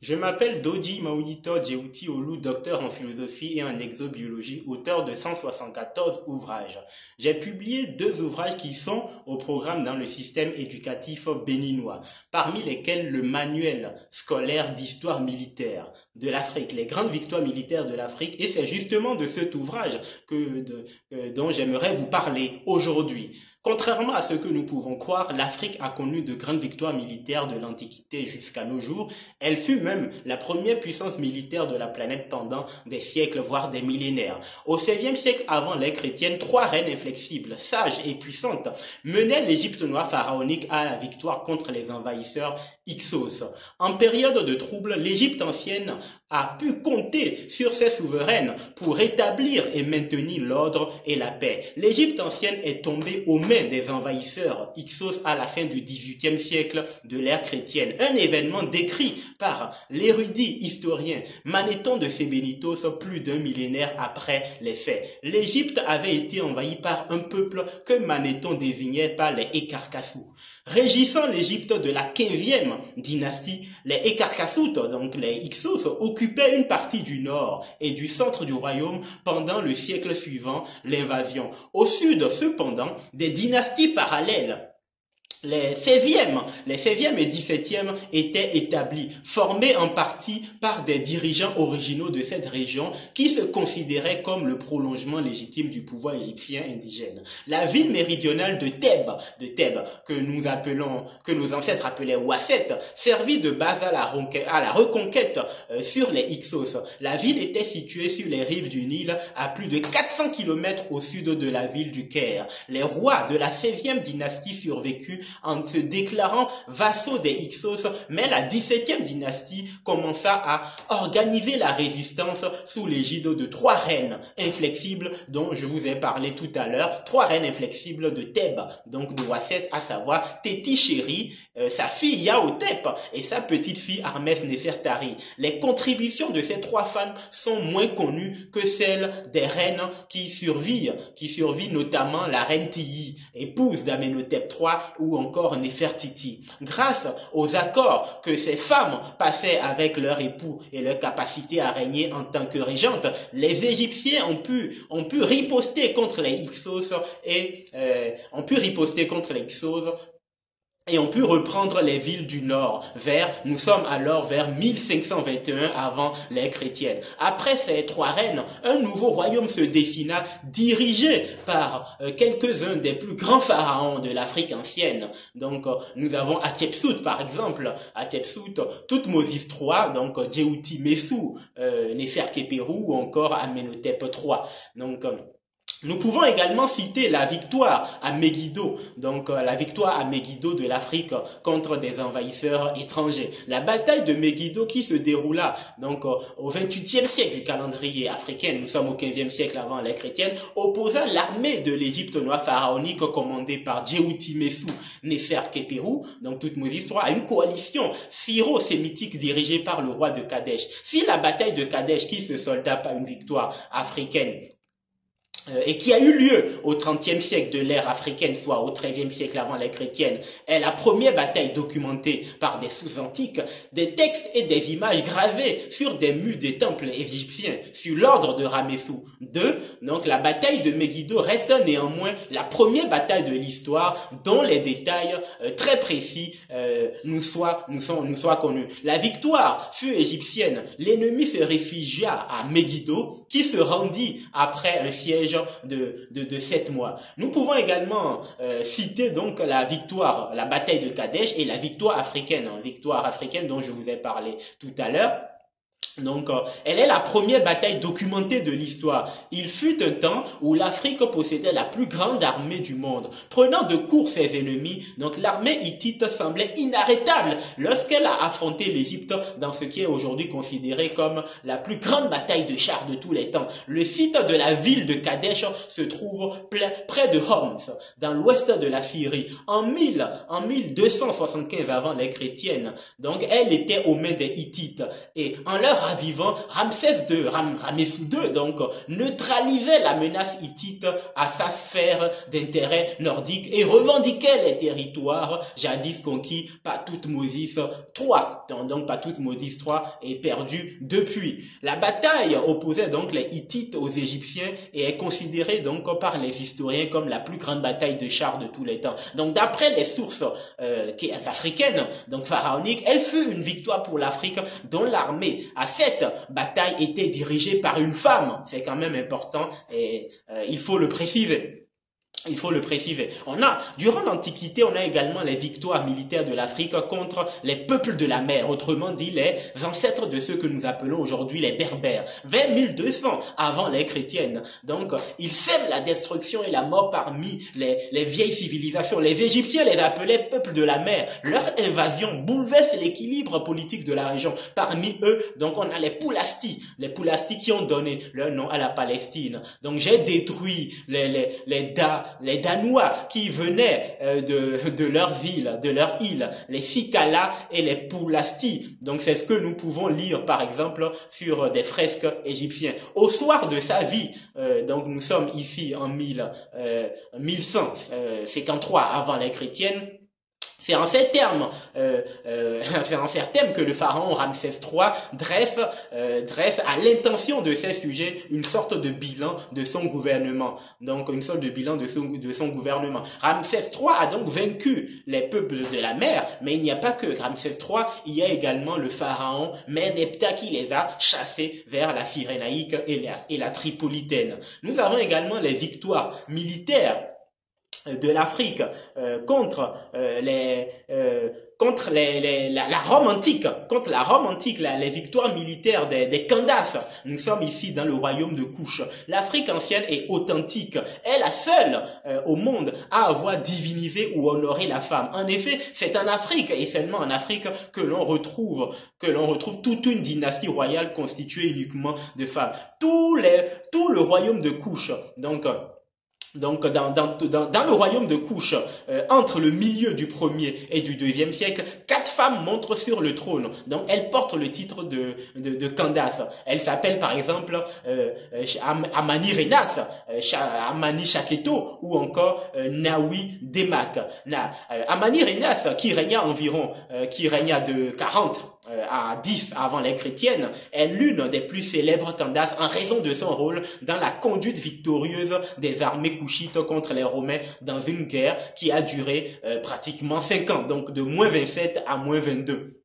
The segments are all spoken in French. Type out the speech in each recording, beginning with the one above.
Je m'appelle Doji Maunito Djewuti Olu, docteur en philosophie et en exobiologie, auteur de 174 ouvrages. J'ai publié 2 ouvrages qui sont au programme dans le système éducatif béninois, parmi lesquels le manuel scolaire d'histoire militaire de l'Afrique, les grandes victoires militaires de l'Afrique, et c'est justement de cet ouvrage dont j'aimerais vous parler aujourd'hui. Contrairement à ce que nous pouvons croire, l'Afrique a connu de grandes victoires militaires de l'Antiquité jusqu'à nos jours. Elle fut même la première puissance militaire de la planète pendant des siècles, voire des millénaires. Au XVIe siècle avant l'ère chrétienne, 3 reines inflexibles, sages et puissantes menaient l'Égypte noire pharaonique à la victoire contre les envahisseurs Hyksos. En période de troubles, l'Égypte ancienne a pu compter sur ses souveraines pour rétablir et maintenir l'ordre et la paix. L'Égypte ancienne est tombée aux mains des envahisseurs Hyksos à la fin du XVIIIe siècle de l'ère chrétienne. Un événement décrit par l'érudit historien Manéthon de Sébennytos plus d'un millénaire après les faits. L'Égypte avait été envahie par un peuple que Manéthon désignait par les Ekarkassous. Régissant l'Égypte de la 15e dynastie, les Ekarkassoutes, donc les Hyksos, occupaient une partie du nord et du centre du royaume pendant le siècle suivant l'invasion. Au sud, cependant, des dynasties parallèles, les 16e et 17e étaient établis, formés en partie par des dirigeants originaux de cette région qui se considéraient comme le prolongement légitime du pouvoir égyptien indigène. La ville méridionale de Thèbes, que nos ancêtres appelaient Ouasset, servit de base à la reconquête sur les Hyksos. La ville était située sur les rives du Nil à plus de 400 km au sud de la ville du Caire. Les rois de la 16e dynastie survécut en se déclarant vassaux des Hyksos, mais la 17e dynastie commença à organiser la résistance sous l'égide de 3 reines inflexibles dont je vous ai parlé tout à l'heure, 3 reines inflexibles de Thèbes, donc de Ouasset, à savoir Téti Chéri, sa fille Yaotep et sa petite fille Armès Néfertari. Les contributions de ces 3 femmes sont moins connues que celles des reines qui survivent notamment la reine Tiyi, épouse d'Amenhotep III, ou encore Néfertiti. Grâce aux accords que ces femmes passaient avec leur époux et leur capacité à régner en tant que régentes, les Égyptiens ont pu riposter contre les Hyksos et ont pu reprendre les villes du nord nous sommes alors vers 1521 avant l'ère chrétienne. Après ces 3 reines, un nouveau royaume se dessina, dirigé par quelques-uns des plus grands pharaons de l'Afrique ancienne. Donc nous avons Hatshepsut par exemple, Thoutmôsis III, donc Djéouti Messou, Néferkhéperou ou encore Amenhotep III. Donc nous pouvons également citer la victoire à Megiddo, la victoire à Megiddo de l'Afrique contre des envahisseurs étrangers. La bataille de Megiddo qui se déroula au 28e siècle du calendrier africain, nous sommes au 15e siècle avant l'ère chrétienne, opposa l'armée de l'Égypte noire pharaonique commandée par Djéouti Messou Néferkhéperou, donc Thoutmôsis III, à une coalition syro-sémitique dirigée par le roi de Kadesh. Si la bataille de Kadesh, qui se solda par une victoire africaine, et qui a eu lieu au 30e siècle de l'ère africaine, soit au 13e siècle avant l'ère chrétienne, est la première bataille documentée par des sources antiques, des textes et des images gravés sur des murs des temples égyptiens sous l'ordre de Ramessou II. Donc la bataille de Megiddo reste néanmoins la première bataille de l'histoire dont les détails très précis nous soient connus. La victoire fut égyptienne. L'ennemi se réfugia à Megiddo, qui se rendit après un siège de 7 mois. Nous pouvons également citer donc la bataille de Kadesh et la victoire africaine dont je vous ai parlé tout à l'heure. Donc, elle est la première bataille documentée de l'histoire. Il fut un temps où l'Afrique possédait la plus grande armée du monde. Prenant de court ses ennemis, donc l'armée hittite semblait inarrêtable lorsqu'elle a affronté l'Égypte dans ce qui est aujourd'hui considéré comme la plus grande bataille de chars de tous les temps. Le site de la ville de Kadesh se trouve près de Homs, dans l'ouest de la Syrie. En 1275 avant l'ère chrétienne, donc elle était aux mains des Hittites. Et en leur ravivant, Ramessou II, donc, neutralisait la menace hittite à sa sphère d'intérêt nordique et revendiquait les territoires jadis conquis par Toutmose III. Donc, par Toutmose III est perdu depuis. La bataille opposait donc les Hittites aux Égyptiens et est considérée donc par les historiens comme la plus grande bataille de chars de tous les temps. Donc, d'après les sources africaines, donc pharaoniques, elle fut une victoire pour l'Afrique dont l'armée à cette bataille était dirigée par une femme. C'est quand même important et il faut le préciser. Il faut le préciser. Durant l'Antiquité, on a également les victoires militaires de l'Afrique contre les peuples de la mer, autrement dit les ancêtres de ceux que nous appelons aujourd'hui les Berbères. Vers 1200 avant l'ère chrétienne. Donc, ils sèment la destruction et la mort parmi les vieilles civilisations. Les Égyptiens les appelaient peuples de la mer. Leur invasion bouleverse l'équilibre politique de la région. Parmi eux, donc, on a les Poulastis qui ont donné leur nom à la Palestine. Donc, j'ai détruit les Danois qui venaient de leur ville, de leur île, les Sikala et les Poulastis. Donc c'est ce que nous pouvons lire par exemple sur des fresques égyptiennes. Au soir de sa vie, donc nous sommes ici en 1153 avant l'ère chrétienne. C'est en ces termes que le pharaon Ramsès III dresse à l'intention de ses sujets une sorte de bilan de son gouvernement. Donc une sorte de bilan de son gouvernement. Ramsès III a donc vaincu les peuples de la mer, mais il n'y a pas que Ramsès III, il y a également le pharaon Méneptah qui les a chassés vers la Cyrénaïque et la Tripolitaine. Nous avons également les victoires militaires de l'Afrique contre la Rome antique, les victoires militaires des Candaces. Nous sommes ici dans le royaume de Couche. L'Afrique ancienne est authentique, est la seule au monde à avoir divinisé ou honoré la femme. En effet, c'est en Afrique et seulement en Afrique que l'on retrouve toute une dynastie royale constituée uniquement de femmes. Tout le royaume de Couche, donc dans le royaume de Couche, entre le milieu du 1er et du 2e siècle, 4 femmes montrent sur le trône. Donc elles portent le titre de Candace. Elles s'appellent par exemple Amani Renas, Amani Shaketo ou encore Nawi Demak. Amani Renas qui régna de 40 à 10 avant l'ère chrétienne, est l'une des plus célèbres Candaces en raison de son rôle dans la conduite victorieuse des armées couchites contre les Romains dans une guerre qui a duré pratiquement 5 ans, donc de moins 27 à moins 22.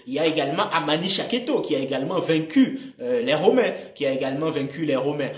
Il y a également Amani Shaketo qui a également vaincu les Romains,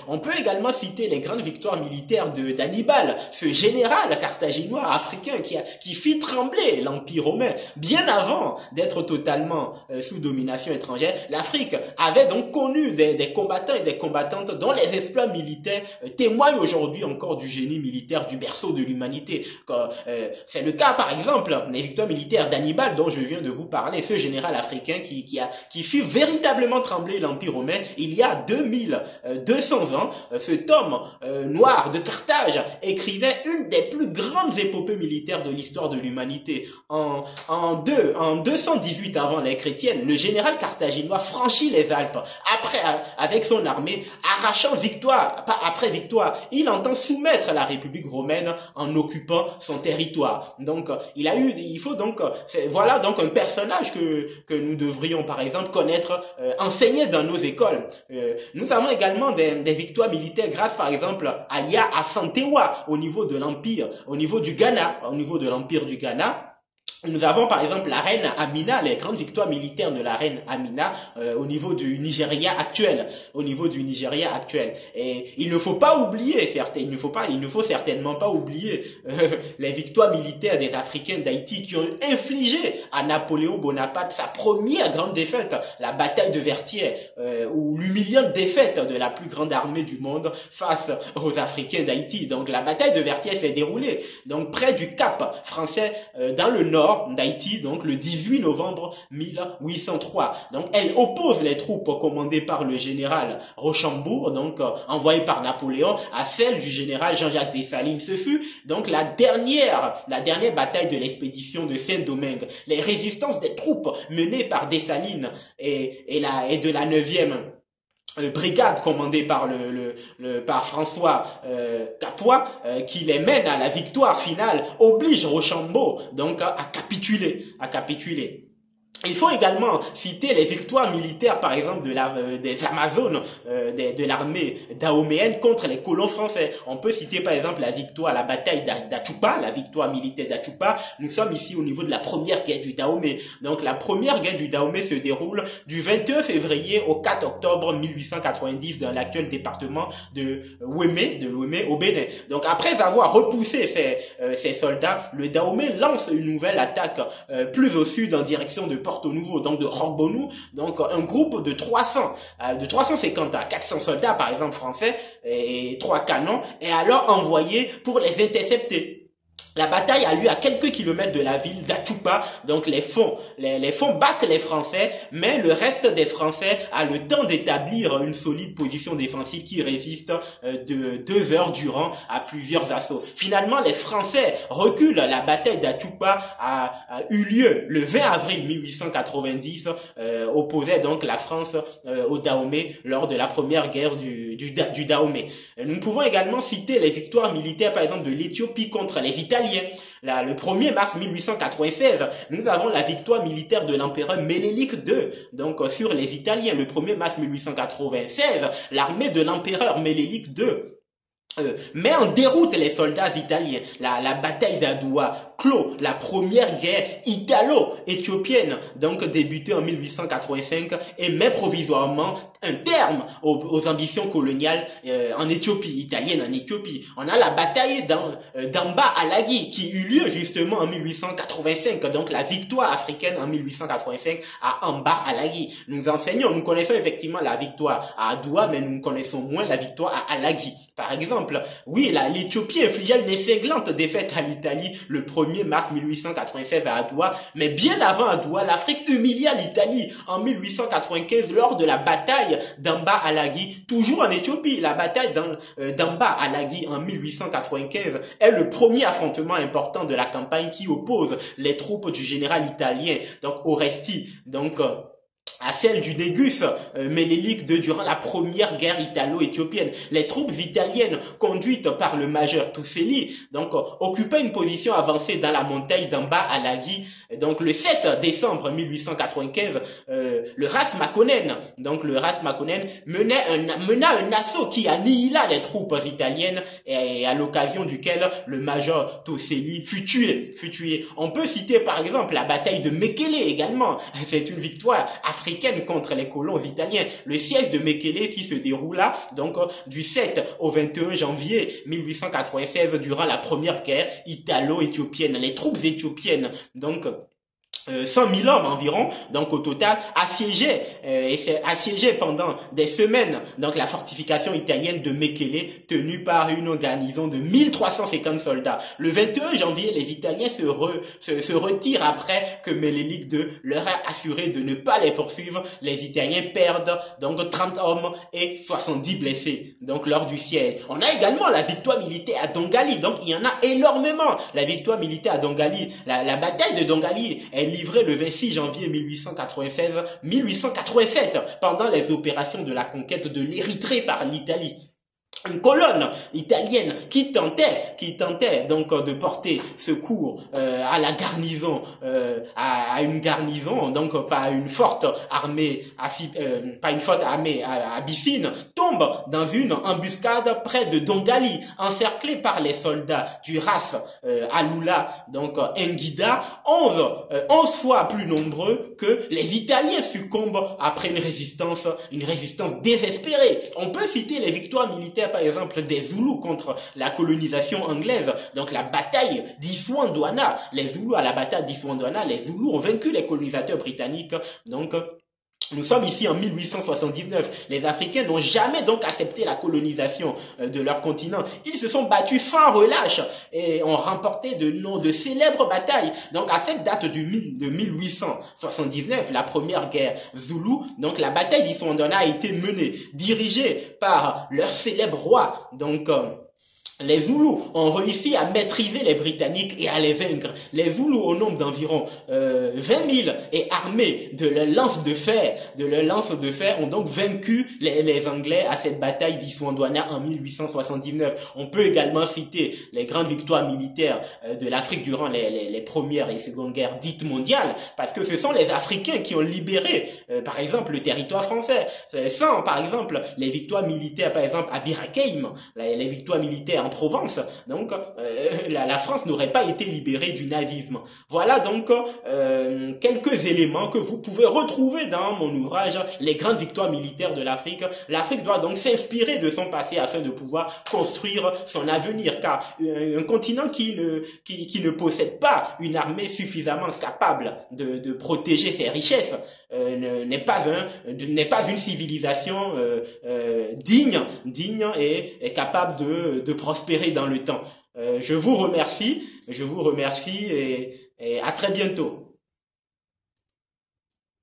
On peut également citer les grandes victoires militaires d'Hannibal, ce général carthaginois africain qui fit trembler l'Empire romain. Bien avant d'être totalement sous domination étrangère, l'Afrique avait donc connu des combattants et des combattantes dont les exploits militaires témoignent aujourd'hui encore du génie militaire du berceau de l'humanité. C'est le cas par exemple des victoires militaires d'Hannibal dont je viens de vous parler, ce général africain qui fit véritablement trembler l'Empire romain il y a 2200 ans. Cet homme noir de Carthage écrivait une des plus grandes épopées militaires de l'histoire de l'humanité. En 218 avant l'ère chrétienne, le général carthaginois franchit les Alpes avec son armée, arrachant victoire après victoire. Il entend soumettre la République romaine en occupant son territoire. Donc voilà donc un personnage que nous devrions par exemple connaître, enseigner dans nos écoles. Nous avons également des victoires militaires grâce par exemple à Ya Asantewa au niveau de l'Empire, au niveau du Ghana, au niveau de l'Empire du Ghana. Nous avons par exemple la reine Amina, les grandes victoires militaires de la reine Amina au niveau du Nigeria actuel, Et il ne faut pas oublier, il ne faut certainement pas oublier les victoires militaires des Africains d'Haïti qui ont infligé à Napoléon Bonaparte sa première grande défaite, la bataille de Vertières, ou l'humiliante défaite de la plus grande armée du monde face aux Africains d'Haïti. Donc la bataille de Vertières s'est déroulée donc près du Cap français dans le nord port d'Haïti, donc le 18 novembre 1803. Donc elle oppose les troupes commandées par le général Rochambeau, donc envoyé par Napoléon, à celle du général Jean-Jacques Dessalines. Ce fut donc la dernière bataille de l'expédition de Saint-Domingue. Les résistances des troupes menées par Dessalines et de la 9e brigade commandée par par François Capois, qui les mène à la victoire finale, oblige Rochambeau donc à capituler. Il faut également citer les victoires militaires, par exemple, des Amazones, de l'armée dahoméenne contre les colons français. On peut citer, par exemple, la bataille d'Achupa, la victoire militaire d'Achupa. Nous sommes ici au niveau de la première guerre du Dahomey. Donc, la première guerre du Dahomey se déroule du 21 février au 4 octobre 1890 dans l'actuel département de Lomé au Bénin. Donc, après avoir repoussé ces soldats, le Dahomey lance une nouvelle attaque plus au sud en direction de Porto Nouveau, donc de Rogbonou, donc un groupe de 350 à 400 soldats par exemple français et 3 canons est alors envoyé pour les intercepter. La bataille a lieu à quelques kilomètres de la ville d'Achupa, donc les fonds battent les Français, mais le reste des Français a le temps d'établir une solide position défensive qui résiste de 2 heures durant à plusieurs assauts. Finalement, les Français reculent. La bataille d'Achupa a eu lieu le 20 avril 1890, opposait donc la France au Dahomey lors de la première guerre du Dahomey. Nous pouvons également citer les victoires militaires, par exemple, de l'Éthiopie contre les Italiens. Le 1er mars 1896, nous avons la victoire militaire de l'empereur Ménélique II, donc sur les Italiens. Le 1er mars 1896, l'armée de l'empereur Ménélique II met en déroute les soldats italiens. La bataille d'Adoua clôt la première guerre italo-éthiopienne, donc débutée en 1885, et met provisoirement un terme aux ambitions coloniales italiennes en Éthiopie. On a la bataille d'Amba Alagi qui eut lieu justement en 1885, donc la victoire africaine en 1885 à Amba Alagi. Nous connaissons effectivement la victoire à Adoua, mais nous connaissons moins la victoire à Alagi. Par exemple, oui, l'Éthiopie infligea une cinglante défaite à l'Italie le 1er mars 1896 à Adoua, mais bien avant Adoua, l'Afrique humilia l'Italie en 1895 lors de la bataille d'Amba Alagi, toujours en Éthiopie. La bataille d'Amba Alagi en 1895 est le premier affrontement important de la campagne qui oppose les troupes du général italien, donc Oresti, à celle du Négus Ménélique II durant la première guerre italo-éthiopienne. Les troupes italiennes conduites par le major Tousselli occupaient une position avancée dans la montagne d'Amba Alagi. Donc le 7 décembre 1895, le Ras Makonnen mena un assaut qui annihila les troupes italiennes et à l'occasion duquel le major Tousselli fut tué. On peut citer par exemple la bataille de Mekele également. C'est une victoire africaine contre les colons italiens. Le siège de Mekele qui se déroula du 7 au 21 janvier 1896 durant la première guerre italo-éthiopienne. Les troupes éthiopiennes 100 000 hommes environ, donc au total, assiégé pendant des semaines, donc la fortification italienne de Mekele, tenue par une garnison de 1350 soldats. Le 21 janvier, les Italiens se retirent après que Ménélique II leur a assuré de ne pas les poursuivre. Les Italiens perdent 30 hommes et 70 blessés, lors du siège. On a également la victoire militaire à Dongali, donc il y en a énormément. La victoire militaire à Dongali, la bataille de Dongali est livrée le 26 janvier 1887 pendant les opérations de la conquête de l'Érythrée par l'Italie. Une colonne italienne qui tentait de porter secours à la garnison, à une garnison, pas une forte armée abyssine, tombe dans une embuscade près de Dongali, encerclé par les soldats du Ras Alula, Nguida, 11 fois plus nombreux que les Italiens succombent après une résistance désespérée. On peut citer les victoires militaires par exemple des Zoulous contre la colonisation anglaise, la bataille d'Issoudun-Douala. Les Zoulous à la bataille d'Issoudun-Douala, les Zoulous ont vaincu les colonisateurs britanniques, Nous sommes ici en 1879. Les Africains n'ont jamais donc accepté la colonisation de leur continent. Ils se sont battus sans relâche et ont remporté de célèbres batailles. Donc à cette date de 1879, la première guerre Zoulou, donc la bataille d'Issoandona a été menée, dirigée par leur célèbre roi. Donc les Zoulous ont réussi à maîtriser les Britanniques et à les vaincre. Les Zoulous, au nombre d'environ 20 000 et armés de leurs lances de fer, ont donc vaincu les Anglais à cette bataille d'Issoandona en 1879. On peut également citer les grandes victoires militaires de l'Afrique durant les premières et secondes guerres dites mondiales, parce que ce sont les Africains qui ont libéré, par exemple, le territoire français. Sans, par exemple, les victoires militaires, par exemple, à Bir Hakeim, les victoires militaires en Provence, donc la France n'aurait pas été libérée du nazisme. Voilà donc quelques éléments que vous pouvez retrouver dans mon ouvrage Les grandes victoires militaires de l'Afrique. L'Afrique doit donc s'inspirer de son passé afin de pouvoir construire son avenir, car un continent qui ne possède pas une armée suffisamment capable de protéger ses richesses n'est pas une civilisation digne et capable de prospérer dans le temps. Je vous remercie et à très bientôt.